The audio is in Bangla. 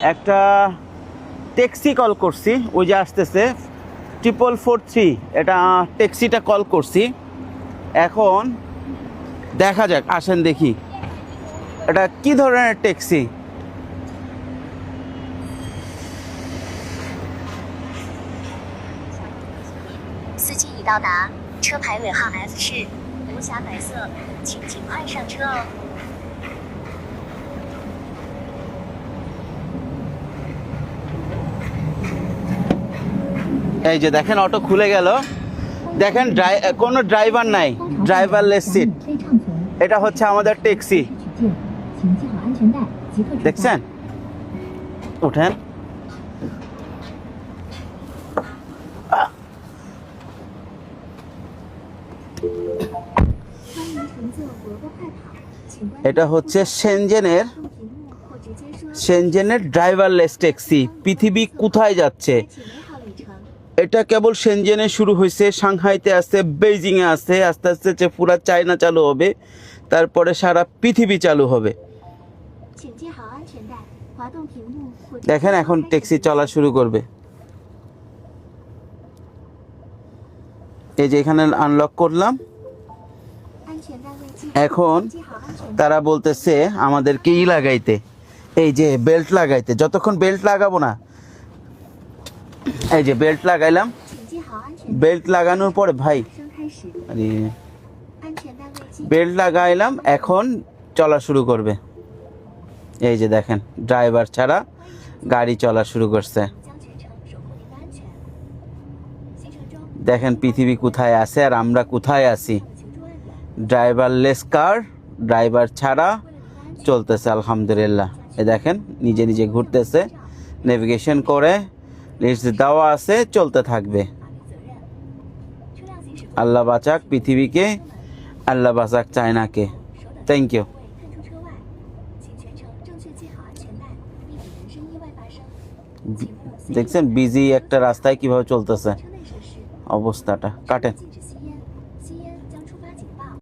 একটা ট্যাক্সি কল করছি, ওই যে আসতেছে 4443, এটা ট্যাক্সিটা কল করছি। এখন দেখা যাক, আসেন দেখি এটা কি ধরনের ট্যাক্সি।司机已到达，车牌尾号 F 是无瑕白色，请尽快上车哦。 এই যে দেখেন অটো খুলে গেল, দেখেন কোনো ড্রাইভার নাই, ড্রাইভারলেস সিট। এটা হচ্ছে আমাদের ট্যাক্সি, দেখছেন? উঠেন। এটা হচ্ছে শেনজেনের ড্রাইভারলেস ট্যাক্সি। পৃথিবী কোথায় যাচ্ছে? এটা কেবল শেনজেনে শুরু হয়েছে, সাংহাইতে আছে, বেইজিংয়ে আছে, আস্তে আস্তে যে পুরো চায়না চালু হবে, তারপরে সারা পৃথিবী চালু হবে। দেখেন এখন ট্যাক্সি চলা শুরু করবে। এই যে এখানে আনলক করলাম। এখন তারা বলতেছে আমাদেরকে লাগাইতে, এই যে বেল্ট লাগাইতে। যতক্ষণ বেল্ট লাগাবো না, এই যে বেল্ট লাগাইলাম, বেল্ট লাগানোর পরে ভাই বেল্ট লাগাইলাম, এখন চলা শুরু করবে। এই যে দেখেন ড্রাইভার ছাড়া গাড়ি চলা শুরু করছে। দেখেন পৃথিবী কোথায় আছে আর আমরা কোথায় আছি। ড্রাইভারলেস কার, ড্রাইভার ছাড়া চলতেছে আলহামদুলিল্লাহ। এই দেখেন নিজে নিজে ঘুরতেছে, নেভিগেশন করে লিস্ট দেওয়া আছে, চলতে থাকবে। আল্লাহ বাঁচাক পৃথিবীকে, আল্লাহ বাঁচাক চায়নাকে। Thank you. দেখছেন বিজি একটা রাস্তায় কিভাবে চলতেছে অবস্থাটা। কাটেন।